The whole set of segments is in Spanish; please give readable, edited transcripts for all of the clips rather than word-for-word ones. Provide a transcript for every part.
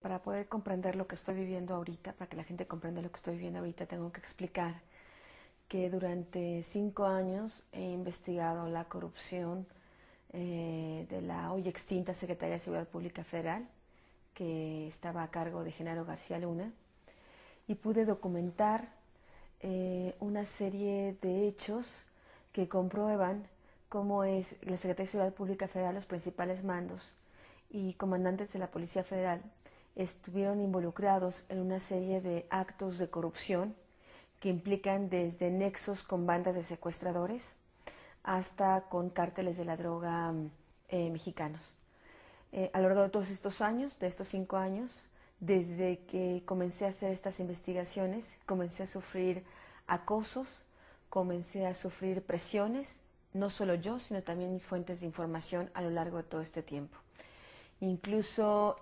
para poder comprender lo que estoy viviendo ahorita, para que la gente comprenda lo que estoy viviendo ahorita, tengo que explicar que durante 5 años he investigado la corrupción de la hoy extinta Secretaría de Seguridad Pública Federal, que estaba a cargo de Genaro García Luna, y pude documentar una serie de hechos que comprueban cómo es la Secretaría de Seguridad Pública Federal, los principales mandos y comandantes de la Policía Federal estuvieron involucrados en una serie de actos de corrupción que implican desde nexos con bandas de secuestradores hasta con cárteles de la droga mexicanos. A lo largo de todos estos años, de estos 5 años, desde que comencé a hacer estas investigaciones, comencé a sufrir acosos, comencé a sufrir presiones, no solo yo, sino también mis fuentes de información a lo largo de todo este tiempo. Incluso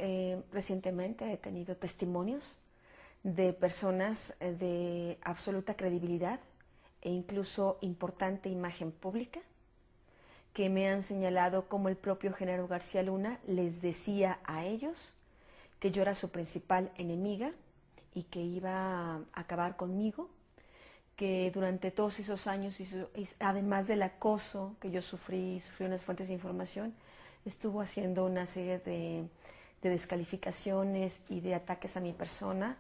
recientemente he tenido testimonios de personas de absoluta credibilidad e incluso importante imagen pública que me han señalado como el propio Genaro García Luna les decía a ellos que yo era su principal enemiga y que iba a acabar conmigo, que durante todos esos años, además del acoso que yo sufrí unas fuentes de información, estuvo haciendo una serie de descalificaciones y de ataques a mi persona,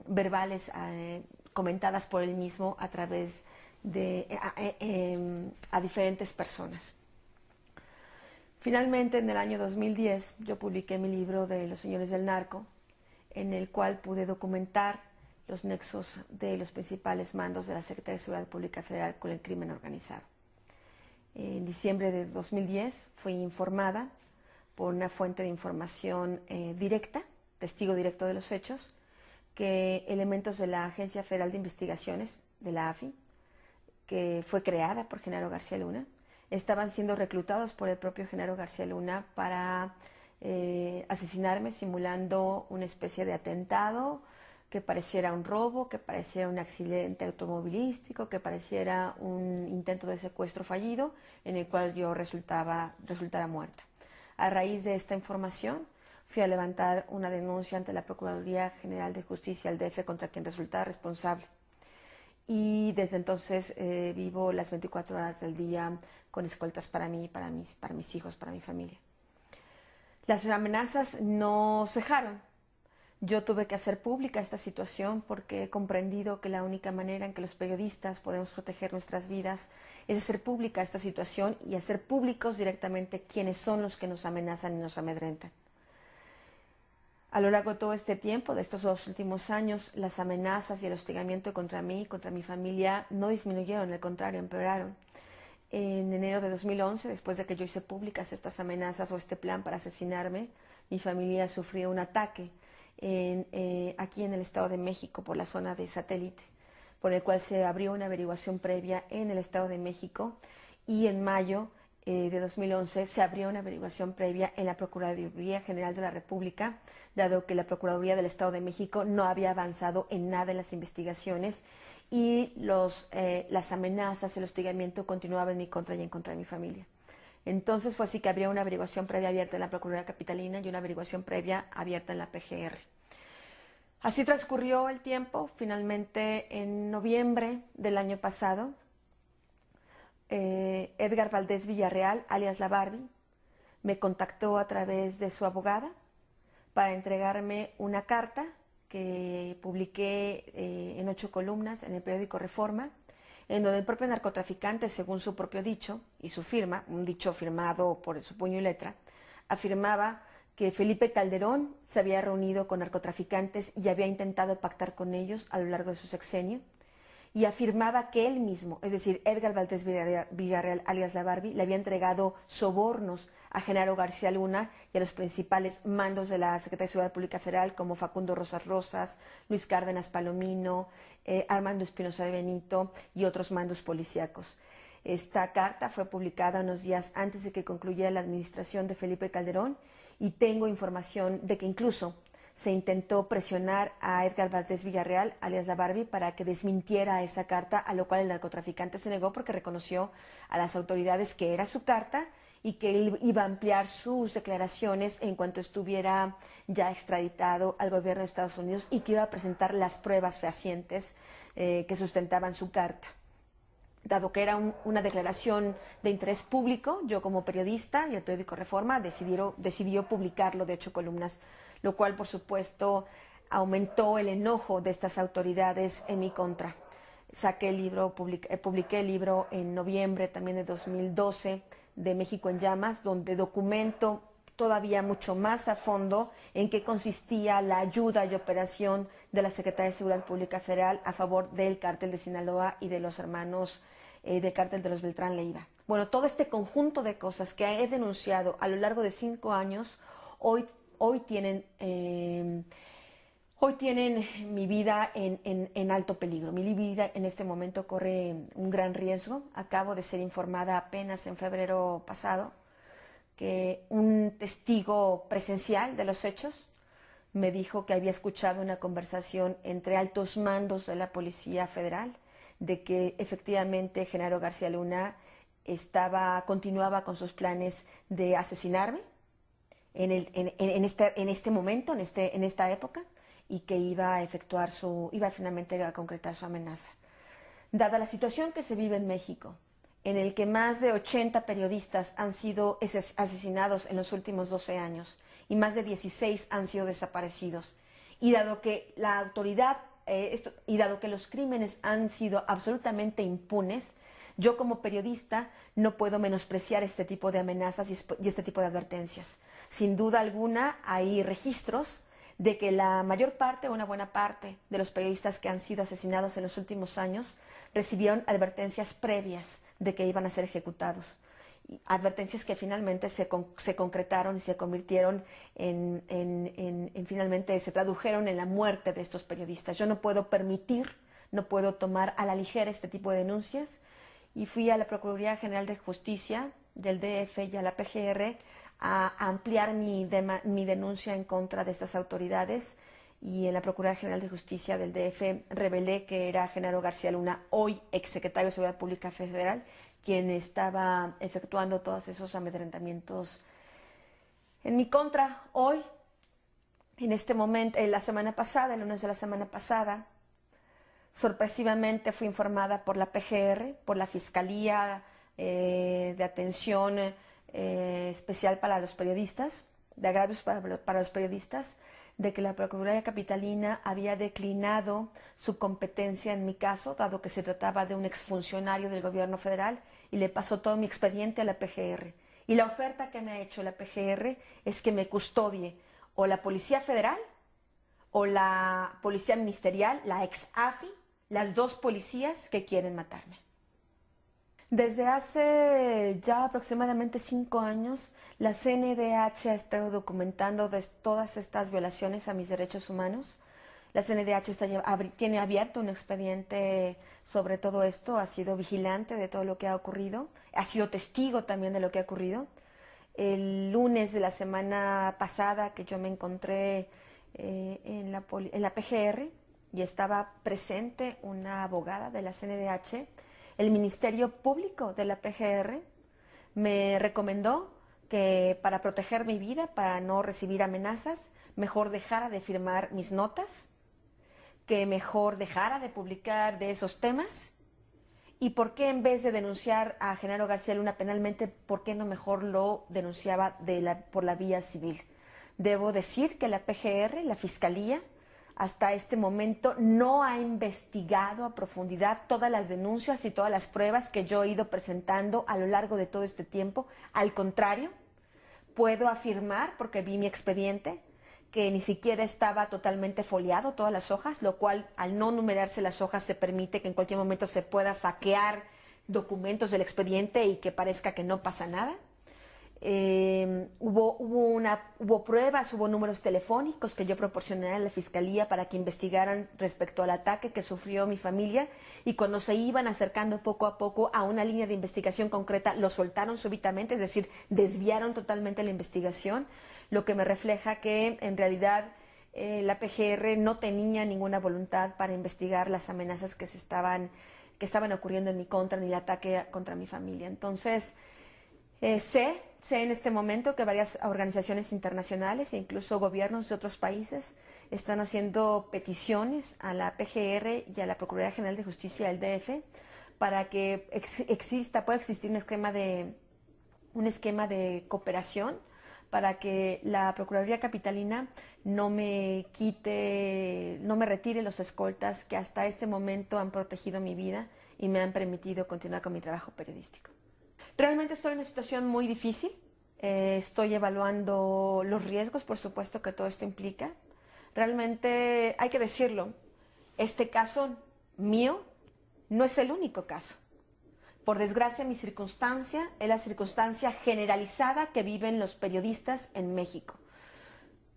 verbales comentadas por él mismo a través de a diferentes personas. Finalmente, en el año 2010, yo publiqué mi libro de Los Señores del Narco, en el cual pude documentar los nexos de los principales mandos de la Secretaría de Seguridad Pública Federal con el crimen organizado. En diciembre de 2010 fui informada por una fuente de información directa, testigo directo de los hechos, que elementos de la Agencia Federal de Investigaciones, de la AFI, que fue creada por Genaro García Luna, estaban siendo reclutados por el propio Genaro García Luna para asesinarme, simulando una especie de atentado que pareciera un robo, que pareciera un accidente automovilístico, que pareciera un intento de secuestro fallido en el cual yo resultara muerta. A raíz de esta información fui a levantar una denuncia ante la Procuraduría General de Justicia, el DF, contra quien resultaba responsable. Y desde entonces vivo las 24 horas del día con escoltas para mí, para mis hijos, para mi familia. Las amenazas no cejaron. Yo tuve que hacer pública esta situación porque he comprendido que la única manera en que los periodistas podemos proteger nuestras vidas es hacer pública esta situación y hacer públicos directamente quiénes son los que nos amenazan y nos amedrentan. A lo largo de todo este tiempo, de estos 2 últimos años, las amenazas y el hostigamiento contra mí y contra mi familia no disminuyeron, al contrario, empeoraron. En enero de 2011, después de que yo hice públicas estas amenazas o este plan para asesinarme, mi familia sufrió un ataque aquí en el Estado de México, por la zona de Satélite, por el cual se abrió una averiguación previa en el Estado de México, y en mayo de 2011 se abrió una averiguación previa en la Procuraduría General de la República, dado que la Procuraduría del Estado de México no había avanzado en nada en las investigaciones y las amenazas, el hostigamiento continuaba en mi contra y en contra de mi familia. Entonces fue así que habría una averiguación previa abierta en la Procuraduría Capitalina y una averiguación previa abierta en la PGR. Así transcurrió el tiempo. Finalmente, en noviembre del año pasado, Edgar Valdés Villarreal, alias La Barbie, me contactó a través de su abogada para entregarme una carta que publiqué en 8 columnas en el periódico Reforma, en donde el propio narcotraficante, según su propio dicho y su firma, un dicho firmado por su puño y letra, afirmaba que Felipe Calderón se había reunido con narcotraficantes y había intentado pactar con ellos a lo largo de su sexenio, y afirmaba que él mismo, es decir, Edgar Valdés Villarreal, alias La Barbie, le había entregado sobornos a Genaro García Luna y a los principales mandos de la Secretaría de Seguridad Pública Federal, como Facundo Rosas Rosas, Luis Cárdenas Palomino, Armando Espinosa de Benito y otros mandos policíacos. Esta carta fue publicada unos días antes de que concluyera la administración de Felipe Calderón, y tengo información de que incluso se intentó presionar a Edgar Valdés Villarreal, alias La Barbie, para que desmintiera esa carta, a lo cual el narcotraficante se negó porque reconoció a las autoridades que era su carta y que él iba a ampliar sus declaraciones en cuanto estuviera ya extraditado al gobierno de Estados Unidos y que iba a presentar las pruebas fehacientes que sustentaban su carta. Dado que era una declaración de interés público, yo como periodista y el periódico Reforma decidió publicarlo de 8 columnas, lo cual por supuesto aumentó el enojo de estas autoridades en mi contra. Saqué el libro, publiqué el libro en noviembre también de 2012 de México en Llamas, donde documento todavía mucho más a fondo en qué consistía la ayuda y operación de la Secretaría de Seguridad Pública Federal a favor del cártel de Sinaloa y de los hermanos del cártel de los Beltrán Leiva. Bueno, todo este conjunto de cosas que he denunciado a lo largo de 5 años, hoy tienen mi vida en alto peligro. Mi vida en este momento corre un gran riesgo. Acabo de ser informada apenas en febrero pasado que un testigo presencial de los hechos me dijo que había escuchado una conversación entre altos mandos de la Policía Federal de que efectivamente Genaro García Luna continuaba con sus planes de asesinarme en este momento, en esta época, y que iba finalmente a concretar su amenaza. Dada la situación que se vive en México, en el que más de 80 periodistas han sido asesinados en los últimos 12 años y más de 16 han sido desaparecidos, y dado que la autoridad y dado que los crímenes han sido absolutamente impunes, yo como periodista no puedo menospreciar este tipo de amenazas y este tipo de advertencias. Sin duda alguna hay registros de que la mayor parte o una buena parte de los periodistas que han sido asesinados en los últimos años recibieron advertencias previas de que iban a ser ejecutados. Advertencias que finalmente se concretaron y se convirtieron finalmente se tradujeron en la muerte de estos periodistas. Yo no puedo tomar a la ligera este tipo de denuncias, y fui a la Procuraduría General de Justicia del DF y a la PGR a ampliar mi denuncia en contra de estas autoridades, y en la Procuraduría General de Justicia del DF revelé que era Genaro García Luna, hoy exsecretario de Seguridad Pública Federal, quien estaba efectuando todos esos amedrentamientos en mi contra. Hoy, en este momento, el lunes de la semana pasada, sorpresivamente fui informada por la PGR, por la Fiscalía de Atención Especial para los Periodistas, de agravios para los periodistas, de que la Procuraduría Capitalina había declinado su competencia en mi caso, dado que se trataba de un exfuncionario del gobierno federal, y le pasó todo mi expediente a la PGR. Y la oferta que me ha hecho la PGR es que me custodie o la Policía Federal o la Policía Ministerial, la ex-AFI, las dos policías que quieren matarme. Desde hace ya aproximadamente 5 años, la CNDH ha estado documentando todas estas violaciones a mis derechos humanos. La CNDH tiene abierto un expediente sobre todo esto, ha sido vigilante de todo lo que ha ocurrido, ha sido testigo también de lo que ha ocurrido. El lunes de la semana pasada que yo me encontré en la PGR y estaba presente una abogada de la CNDH, el Ministerio Público de la PGR me recomendó que para proteger mi vida, para no recibir amenazas, mejor dejara de firmar mis notas, que mejor dejara de publicar de esos temas, y por qué en vez de denunciar a Genaro García Luna penalmente, por qué no mejor lo denunciaba por la vía civil. Debo decir que la PGR, la Fiscalía, hasta este momento no ha investigado a profundidad todas las denuncias y todas las pruebas que yo he ido presentando a lo largo de todo este tiempo. Al contrario, puedo afirmar, porque vi mi expediente, que ni siquiera estaba totalmente foliado todas las hojas, lo cual al no numerarse las hojas se permite que en cualquier momento se pueda saquear documentos del expediente y que parezca que no pasa nada. Hubo pruebas, hubo números telefónicos que yo proporcioné a la Fiscalía para que investigaran respecto al ataque que sufrió mi familia, y cuando se iban acercando poco a poco a una línea de investigación concreta, lo soltaron súbitamente, es decir, desviaron totalmente la investigación, lo que me refleja que en realidad la PGR no tenía ninguna voluntad para investigar las amenazas que estaban ocurriendo en mi contra, ni el ataque contra mi familia. Entonces, sé sé en este momento que varias organizaciones internacionales e incluso gobiernos de otros países están haciendo peticiones a la PGR y a la Procuraduría General de Justicia del DF para que pueda existir un esquema de cooperación para que la Procuraduría Capitalina no me retire los escoltas que hasta este momento han protegido mi vida y me han permitido continuar con mi trabajo periodístico. Realmente estoy en una situación muy difícil, estoy evaluando los riesgos, por supuesto, que todo esto implica. Realmente hay que decirlo, este caso mío no es el único caso. Por desgracia, mi circunstancia es la circunstancia generalizada que viven los periodistas en México,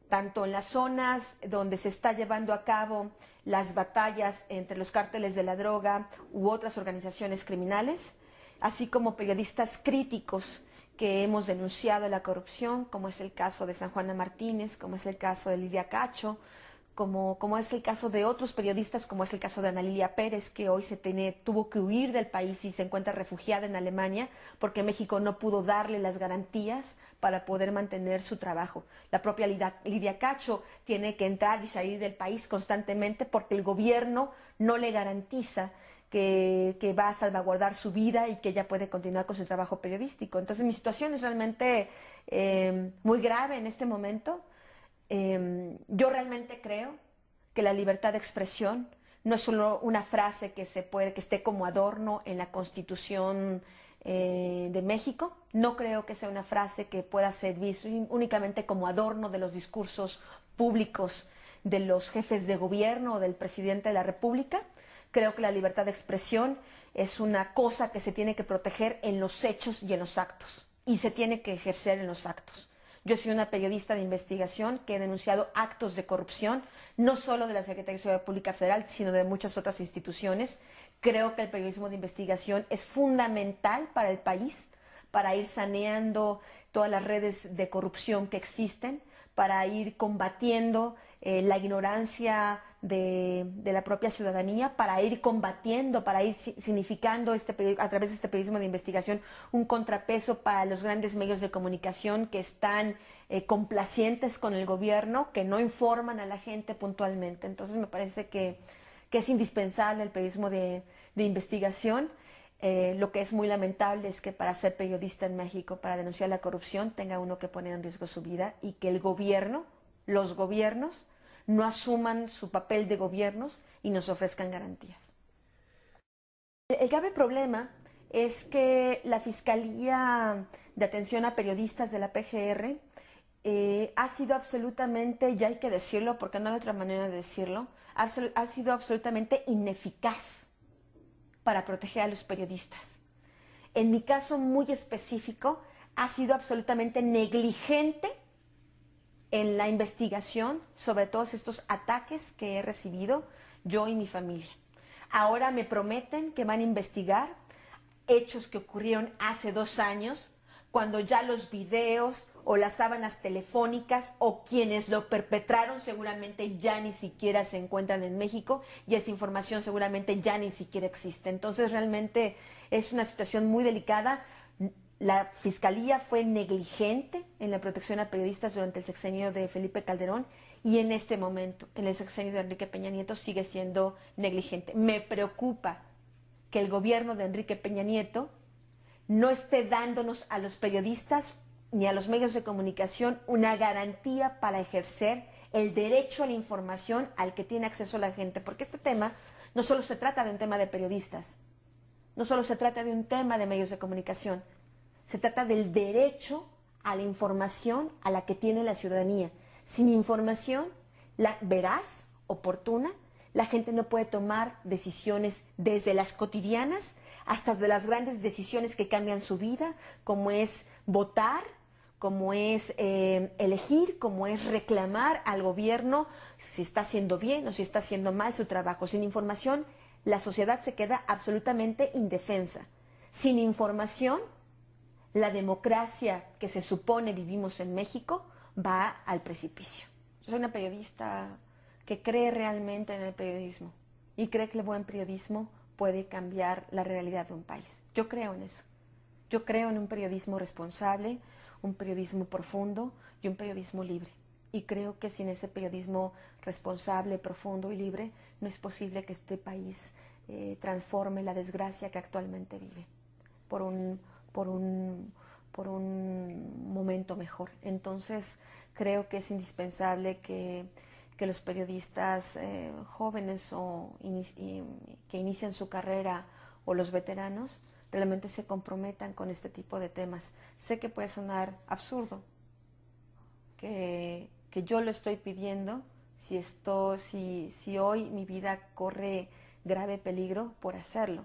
tanto en las zonas donde se está llevando a cabo las batallas entre los cárteles de la droga u otras organizaciones criminales, así como periodistas críticos que hemos denunciado la corrupción, como es el caso de San Juana Martínez, como es el caso de Lidia Cacho, como es el caso de otros periodistas, como es el caso de Ana Lilia Pérez, que hoy tuvo que huir del país y se encuentra refugiada en Alemania porque México no pudo darle las garantías para poder mantener su trabajo. La propia Lidia Cacho tiene que entrar y salir del país constantemente porque el gobierno no le garantiza que va a salvaguardar su vida y que ella puede continuar con su trabajo periodístico. Entonces mi situación es realmente muy grave en este momento. Yo realmente creo que la libertad de expresión no es solo una frase que esté como adorno en la Constitución de México. No creo que sea una frase que pueda servir únicamente como adorno de los discursos públicos de los jefes de gobierno o del presidente de la República. Creo que la libertad de expresión es una cosa que se tiene que proteger en los hechos y en los actos, y se tiene que ejercer en los actos. Yo soy una periodista de investigación que he denunciado actos de corrupción, no solo de la Secretaría de Seguridad Pública Federal, sino de muchas otras instituciones. Creo que el periodismo de investigación es fundamental para el país, para ir saneando todas las redes de corrupción que existen, para ir combatiendo la ignorancia de la propia ciudadanía, para ir combatiendo, para ir significando a través de este periodismo de investigación un contrapeso para los grandes medios de comunicación que están complacientes con el gobierno, que no informan a la gente puntualmente. Entonces me parece que es indispensable el periodismo de investigación. Lo que es muy lamentable es que para ser periodista en México, para denunciar la corrupción, tenga uno que poner en riesgo su vida y que los gobiernos, no asuman su papel de gobiernos y nos ofrezcan garantías. El grave problema es que la Fiscalía de Atención a Periodistas de la PGR ha sido absolutamente, ya hay que decirlo porque no hay otra manera de decirlo, ha sido absolutamente ineficaz para proteger a los periodistas. En mi caso muy específico, ha sido absolutamente negligente en la investigación sobre todos estos ataques que he recibido yo y mi familia. Ahora me prometen que van a investigar hechos que ocurrieron hace 2 años, cuando ya los videos o las sábanas telefónicas o quienes lo perpetraron seguramente ya ni siquiera se encuentran en México y esa información seguramente ya ni siquiera existe. Entonces realmente es una situación muy delicada. La Fiscalía fue negligente en la protección a periodistas durante el sexenio de Felipe Calderón y en este momento, en el sexenio de Enrique Peña Nieto, sigue siendo negligente. Me preocupa que el gobierno de Enrique Peña Nieto no esté dándonos a los periodistas ni a los medios de comunicación una garantía para ejercer el derecho a la información al que tiene acceso la gente, porque este tema no solo se trata de un tema de periodistas, no solo se trata de un tema de medios de comunicación, se trata del derecho a la información a la que tiene la ciudadanía. Sin información veraz, oportuna, la gente no puede tomar decisiones desde las cotidianas hasta de las grandes decisiones que cambian su vida, como es votar, como es elegir, como es reclamar al gobierno si está haciendo bien o si está haciendo mal su trabajo. Sin información, la sociedad se queda absolutamente indefensa. Sin información, la democracia que se supone vivimos en México va al precipicio. Yo soy una periodista que cree realmente en el periodismo y cree que el buen periodismo puede cambiar la realidad de un país. Yo creo en eso. Yo creo en un periodismo responsable, un periodismo profundo y un periodismo libre. Y creo que sin ese periodismo responsable, profundo y libre, no es posible que este país transforme la desgracia que actualmente vive por un, por un, por un momento mejor. Entonces, creo que es indispensable que los periodistas jóvenes que inician su carrera o los veteranos realmente se comprometan con este tipo de temas. Sé que puede sonar absurdo, que yo lo estoy pidiendo si hoy mi vida corre grave peligro por hacerlo.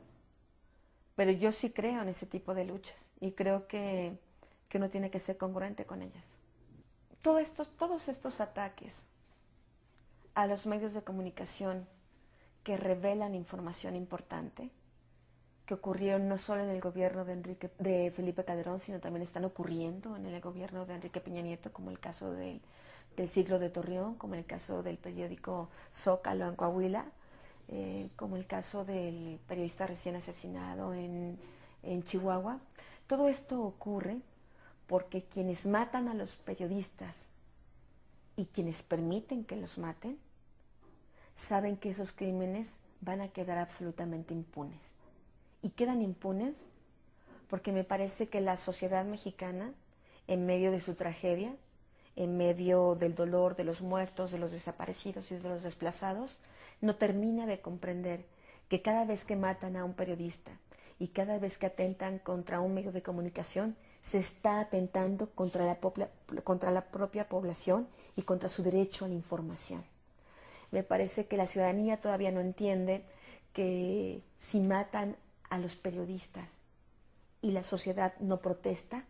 Pero yo sí creo en ese tipo de luchas y creo que uno tiene que ser congruente con ellas. Todos estos ataques a los medios de comunicación que revelan información importante, que ocurrieron no solo en el gobierno de Felipe Calderón, sino también están ocurriendo en el gobierno de Enrique Peña Nieto, como el caso del Siglo de Torreón, como el caso del periódico Zócalo en Coahuila, como el caso del periodista recién asesinado en Chihuahua. Todo esto ocurre porque quienes matan a los periodistas y quienes permiten que los maten, saben que esos crímenes van a quedar absolutamente impunes. Y quedan impunes porque me parece que la sociedad mexicana, en medio de su tragedia, en medio del dolor de los muertos, de los desaparecidos y de los desplazados, no termina de comprender que cada vez que matan a un periodista y cada vez que atentan contra un medio de comunicación, se está atentando contra la propia población y contra su derecho a la información. Me parece que la ciudadanía todavía no entiende que si matan a los periodistas y la sociedad no protesta,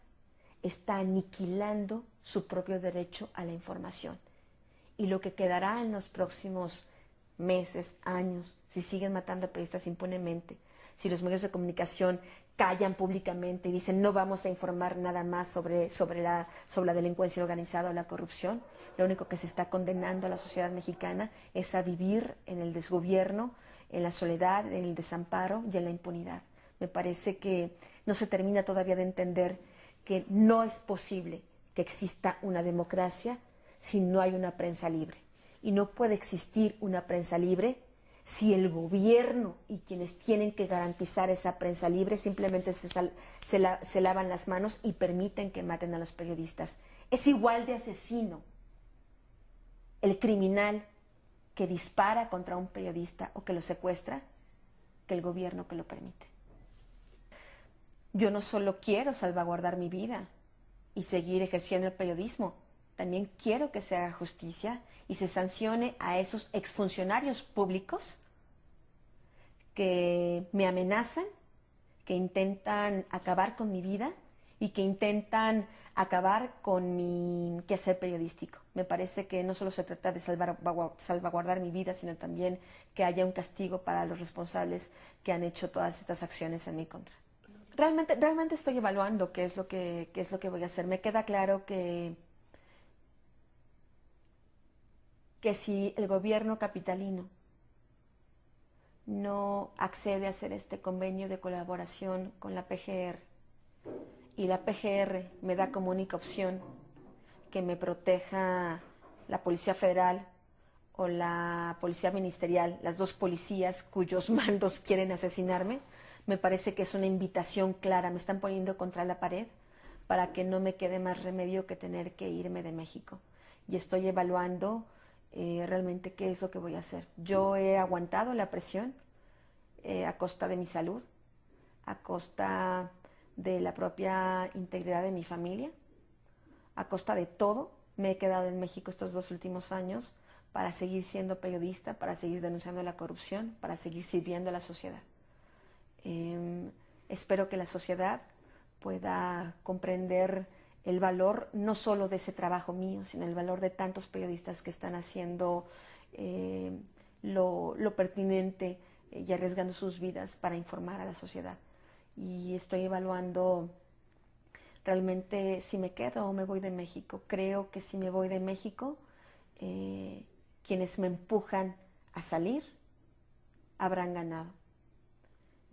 está aniquilando su propio derecho a la información. Y lo que quedará en los próximos meses, años, si siguen matando a periodistas impunemente, si los medios de comunicación callan públicamente y dicen no vamos a informar nada más sobre la delincuencia organizada o la corrupción, lo único que se está condenando a la sociedad mexicana es a vivir en el desgobierno, en la soledad, en el desamparo y en la impunidad. Me parece que no se termina todavía de entender que no es posible que exista una democracia si no hay una prensa libre. Y no puede existir una prensa libre si el gobierno y quienes tienen que garantizar esa prensa libre simplemente se lavan las manos y permiten que maten a los periodistas. Es igual de asesino el criminal que dispara contra un periodista o que lo secuestra que el gobierno que lo permite. Yo no solo quiero salvaguardar mi vida y seguir ejerciendo el periodismo, también quiero que se haga justicia y se sancione a esos exfuncionarios públicos que me amenazan, que intentan acabar con mi vida y que intentan acabar con mi quehacer periodístico. Me parece que no solo se trata de salvaguardar mi vida, sino también que haya un castigo para los responsables que han hecho todas estas acciones en mi contra. Realmente estoy evaluando qué es lo que voy a hacer. Me queda claro que si el gobierno capitalino no accede a hacer este convenio de colaboración con la PGR y la PGR me da como única opción que me proteja la Policía Federal o la Policía Ministerial, las dos policías cuyos mandos quieren asesinarme, me parece que es una invitación clara, me están poniendo contra la pared para que no me quede más remedio que tener que irme de México. Y estoy evaluando realmente qué es lo que voy a hacer. Yo he aguantado la presión a costa de mi salud, a costa de la propia integridad de mi familia, a costa de todo. Me he quedado en México estos 2 últimos años para seguir siendo periodista, para seguir denunciando la corrupción, para seguir sirviendo a la sociedad. Espero que la sociedad pueda comprender el valor no solo de ese trabajo mío, sino el valor de tantos periodistas que están haciendo lo pertinente y arriesgando sus vidas para informar a la sociedad. Y estoy evaluando realmente si me quedo o me voy de México. Creo que si me voy de México, quienes me empujan a salir habrán ganado.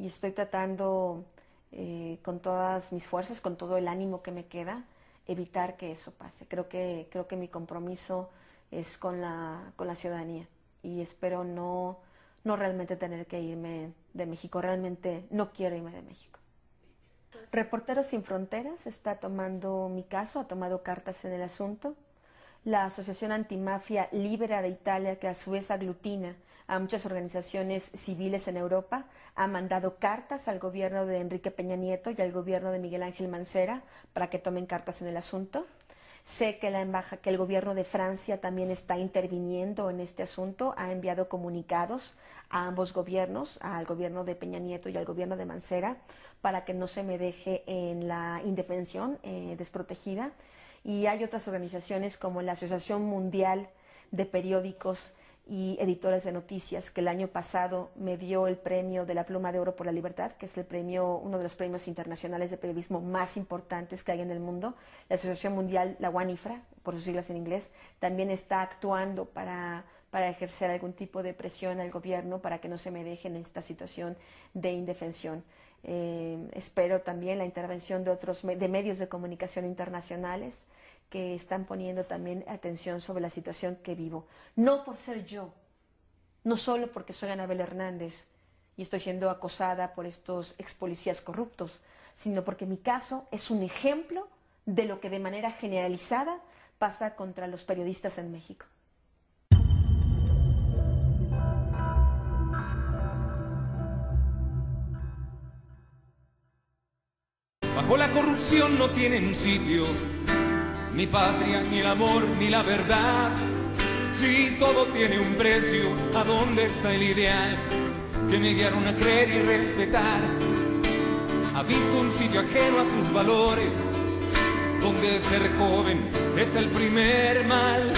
Y estoy tratando con todas mis fuerzas, con todo el ánimo que me queda, evitar que eso pase. Creo que mi compromiso es con la ciudadanía y espero no realmente tener que irme de México. Realmente no quiero irme de México. Reporteros Sin Fronteras está tomando mi caso, ha tomado cartas en el asunto. La Asociación Antimafia Libera de Italia, que a su vez aglutina a muchas organizaciones civiles en Europa, ha mandado cartas al gobierno de Enrique Peña Nieto y al gobierno de Miguel Ángel Mancera para que tomen cartas en el asunto. Sé que el gobierno de Francia también está interviniendo en este asunto, ha enviado comunicados a ambos gobiernos, al gobierno de Peña Nieto y al gobierno de Mancera, para que no se me deje en la indefensión desprotegida. Y hay otras organizaciones como la Asociación Mundial de Periódicos y Editores de Noticias, que el año pasado me dio el premio de la Pluma de Oro por la Libertad, que es uno de los premios internacionales de periodismo más importantes que hay en el mundo. La Asociación Mundial, la WANIFRA, por sus siglas en inglés, también está actuando para ejercer algún tipo de presión al gobierno para que no se me deje en esta situación de indefensión. Espero también la intervención de medios de comunicación internacionales que están poniendo también atención sobre la situación que vivo. No por ser yo, no solo porque soy Anabel Hernández y estoy siendo acosada por estos ex policías corruptos, sino porque mi caso es un ejemplo de lo que de manera generalizada pasa contra los periodistas en México. Bajo la corrupción no tienen sitio ni patria, ni el amor, ni la verdad. Si todo tiene un precio, ¿a dónde está el ideal que me guiaron a creer y respetar? Habito un sitio ajeno a sus valores, donde ser joven es el primer mal.